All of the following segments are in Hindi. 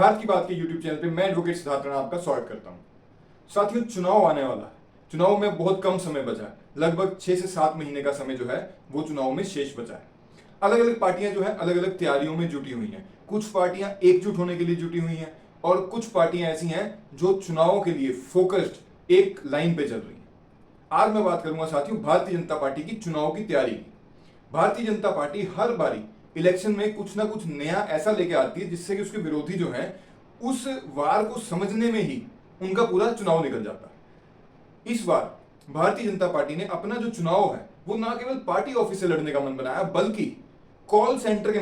भारत की बात के यूट्यूब चैनल पे मैं एडवोकेट सिद्धार्थ राणा आपका स्वागत करता हूं। साथियों, चुनाव आने वाला है। चुनाव में बहुत कम समय बचा है, लगभग 6 से 7 महीने का समय जो है वो चुनाव में शेष बचा है। अलग अलग पार्टियां जो है अलग अलग तैयारियों में जुटी हुई हैं। कुछ पार्टियां एकजुट होने के लिए जुटी हुई हैं और कुछ पार्टियां ऐसी हैं जो चुनाव के लिए फोकस्ड एक लाइन पे चल रही हैं। आज मैं बात करूंगा साथियों भारतीय जनता पार्टी की चुनाव की तैयारी की। भारतीय जनता पार्टी हर बारी इलेक्शन में कुछ ना कुछ नया ऐसा लेके आती है जिससे कि उसके विरोधी जो हैं उस वार को समझने में ही उनका पूरा चुनाव निकल जाता है। इस बार भारतीय जनता पार्टी ने अपना जो चुनाव है वो ना केवल पार्टी ऑफिस से लड़ने का मन बनाया, बल्कि कॉल सेंटर के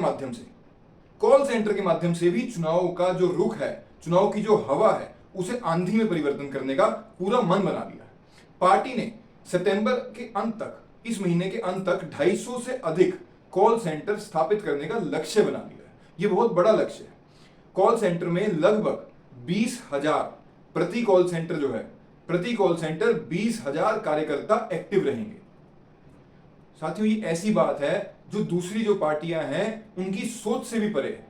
माध्यम से भी चुनाव का जो रुख है, चुनाव की जो हवा है, उसे आंधी में परिवर्तन करने का पूरा मन बना लिया है। पार्टी ने सितंबर के अंत तक, इस महीने के अंत तक 250 से अधिक कॉल सेंटर स्थापित करने का लक्ष्य बना लिया है। यह बहुत बड़ा लक्ष्य है। कॉल सेंटर में लगभग 20,000 प्रति कॉल सेंटर जो है, प्रति कॉल सेंटर 20,000 कार्यकर्ता एक्टिव रहेंगे। साथियों, ये ऐसी बात है जो दूसरी जो पार्टियां हैं उनकी सोच से भी परे है।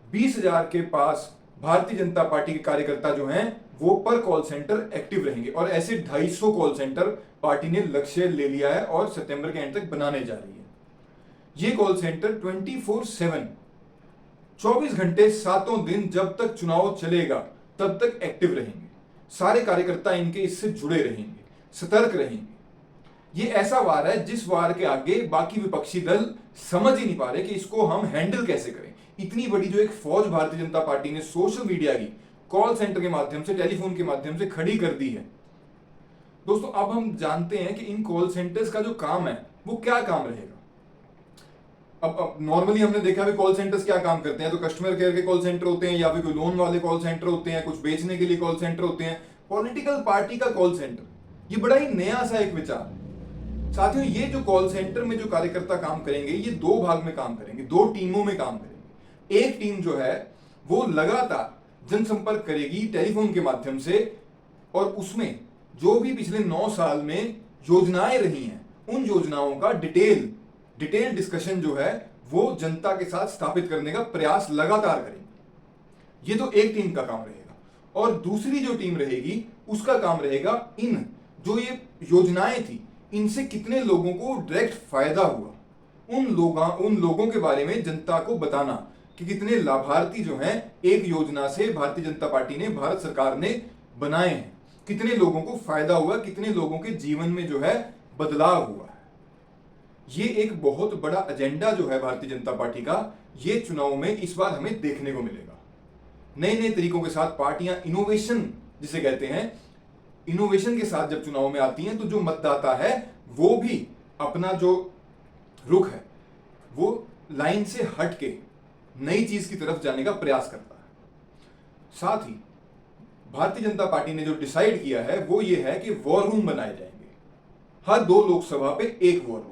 20,000 के पास भारतीय जनता पार्टी के कार्यकर्ता जो हैं वो पर कॉल सेंटर एक्टिव रहेंगे और ऐसे 250 कॉल सेंटर पार्टी ने लक्ष्य ले लिया है और सितंबर के एंड तक बनाने जा रही है। ये कॉल सेंटर 24/7 24 घंटे 7 दिन जब तक चुनाव चलेगा तब तक एक्टिव रहेंगे। सारे कार्यकर्ता इनके इससे जुड़े रहेंगे, सतर्क रहेंगे। ये ऐसा वार है जिस वार के आगे बाकी विपक्षी दल समझ ही नहीं पा रहे कि इसको हम हैंडल कैसे करें। इतनी बड़ी जो एक फौज भारतीय जनता पार्टी ने सोशल मीडिया की कॉल सेंटर के माध्यम से, टेलीफोन के माध्यम से खड़ी कर दी है। दोस्तों, अब हम जानते हैं कि इन कॉल सेंटर्स का जो काम है वो क्या काम रहेगा। अब नॉर्मली हमने देखा है कॉल सेंटर्स क्या काम करते हैं, तो कस्टमर केयर के कॉल सेंटर होते हैं या फिर कोई लोन वाले कॉल सेंटर होते हैं, कुछ बेचने के लिए कॉल सेंटर होते हैं। पॉलिटिकल पार्टी का कॉल सेंटर, ये बड़ा ही नया सा एक विचार है। साथियों, ये जो कॉल सेंटर में जो कार्यकर्ता काम करेंगे ये 2 भाग में काम करेंगे, 2 टीमों में काम करेंगे। एक टीम जो है वो लगातार जनसंपर्क करेगी टेलीफोन के माध्यम से और उसमें जो भी पिछले 9 साल में योजनाएं रही हैं उन योजनाओं का डिटेल डिस्कशन जो है वो जनता के साथ स्थापित करने का प्रयास लगातार करेंगे। ये तो एक टीम का काम रहेगा। और दूसरी जो टीम रहेगी उसका काम रहेगा इन जो ये योजनाएं थी इनसे कितने लोगों को डायरेक्ट फायदा हुआ, उन लोगों के बारे में जनता को बताना कि कितने लाभार्थी जो हैं एक योजना से भारतीय जनता पार्टी ने, भारत सरकार ने बनाए हैं, कितने लोगों को फायदा हुआ, कितने लोगों के जीवन में जो है बदलाव हुआ है। ये एक बहुत बड़ा एजेंडा जो है भारतीय जनता पार्टी का, ये चुनाव में इस बार हमें देखने को मिलेगा। नए नए तरीकों के साथ पार्टियां इनोवेशन जिसे कहते हैं, इनोवेशन के साथ जब चुनाव में आती हैं तो जो मतदाता है वो भी अपना जो रुख है वो लाइन से हट के नई चीज की तरफ जाने का प्रयास करता है। साथ ही भारतीय जनता पार्टी ने जो डिसाइड किया है वो ये है कि वॉर रूम बनाए जाएंगे। हर 2 लोकसभा पे एक वॉर रूम।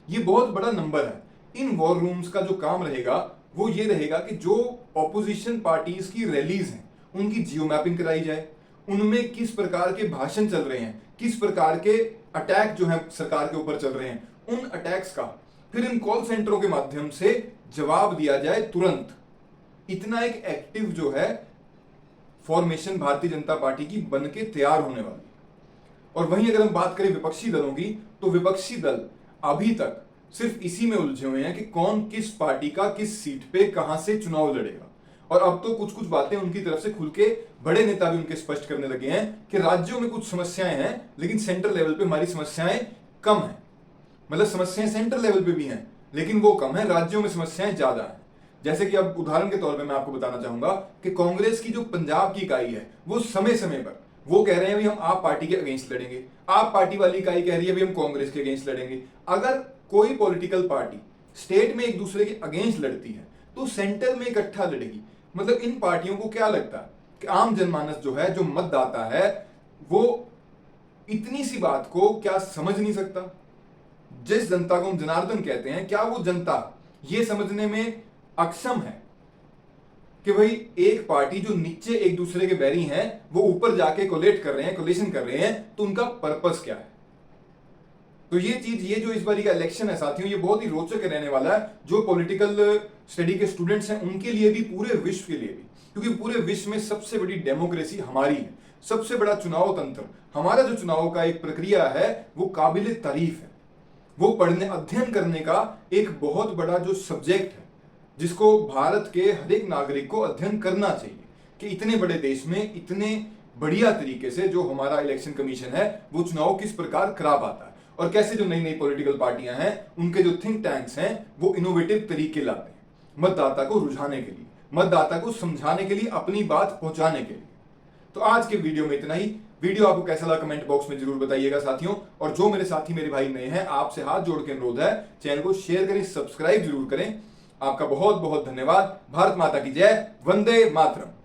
ये बहुत बड़ा नंबर है। इन वॉर रूम्स का जो काम रहेगा वो ये रहेगा कि जो ऑपोजिशन पार्टीज की रैलीज हैं उनकी जियो मैपिंग कराई जाए, उनमें किस प्रकार के भाषण चल रहे हैं, किस प्रकार के अटैक जो है सरकार के ऊपर चल रहे हैं, उन अटैक्स का फिर इन कॉल सेंटरों के माध्यम से जवाब दिया जाए तुरंत। इतना एक एक्टिव जो है फॉर्मेशन भारतीय जनता पार्टी की बन के तैयार होने वाली। और वहीं अगर हम बात करें विपक्षी दलों की, तो विपक्षी दल अभी तक सिर्फ इसी में उलझे हुए हैं कि कौन किस पार्टी का किस सीट पे कहां से चुनाव लड़ेगा। और अब तो कुछ कुछ बातें उनकी तरफ से खुल के बड़े नेता भी उनके स्पष्ट करने लगे हैं कि राज्यों में कुछ समस्याएं हैं लेकिन सेंट्रल लेवल पे हमारी समस्याएं कम है। मतलब समस्याएं सेंट्रल लेवल पे भी हैं लेकिन वो कम है, राज्यों में समस्याएं ज्यादा है। जैसे कि अब उदाहरण के तौर पे मैं आपको बताना चाहूंगा कि कांग्रेस की जो पंजाब की इकाई है वो समय समय पर वो कह रहे हैं भी हम आप पार्टी के अगेंस्ट लड़ेंगे, आप पार्टी वाली इकाई कह रही है भी हम कांग्रेस के अगेंस्ट लड़ेंगे। अगर कोई पॉलिटिकल पार्टी स्टेट में एक दूसरे के अगेंस्ट लड़ती है तो सेंटर में इकट्ठा लड़ेगी। मतलब इन पार्टियों को क्या लगता है कि आम जनमानस जो है, जो मतदाता है, वो इतनी सी बात को क्या समझ नहीं सकता। जिस जनता को हम जनार्दन कहते हैं, क्या वो जनता ये समझने में अक्षम है कि भाई एक पार्टी जो नीचे एक दूसरे के बैरी हैं वो ऊपर जाके कोलेट कर रहे हैं, कोलेशन कर रहे हैं, तो उनका पर्पस क्या है। तो ये चीज, ये जो इस बारी का इलेक्शन है साथियों, ये बहुत ही रोचक रहने वाला है। जो पॉलिटिकल स्टडी के स्टूडेंट्स हैं उनके लिए भी, पूरे विश्व के लिए भी, क्योंकि पूरे विश्व में सबसे बड़ी डेमोक्रेसी हमारी है, सबसे बड़ा चुनाव तंत्र हमारा। जो चुनाव का एक प्रक्रिया है वो काबिल तारीफ है, वो पढ़ने अध्ययन करने का एक बहुत बड़ा जो सब्जेक्ट है जिसको भारत के हर एक नागरिक को अध्ययन करना चाहिए कि इतने बड़े देश में इतने बढ़िया तरीके से जो हमारा इलेक्शन कमीशन है वो चुनाव किस प्रकार करा पाता है, और कैसे जो नई नई पॉलिटिकल पार्टियां हैं उनके जो थिंक टैंक्स हैं वो इनोवेटिव तरीके लाते हैं मतदाता को रुझाने के लिए, मतदाता को समझाने के लिए, अपनी बात पहुंचाने के लिए। तो आज के वीडियो में इतना ही। वीडियो आपको कैसा लगा कमेंट बॉक्स में जरूर बताइएगा साथियों। और जो मेरे साथी मेरे भाई नए हैं, आपसे हाथ जोड़ के अनुरोध है, चैनल को शेयर करें, सब्सक्राइब जरूर करें। आपका बहुत बहुत धन्यवाद। भारत माता की जय। वंदे मातरम।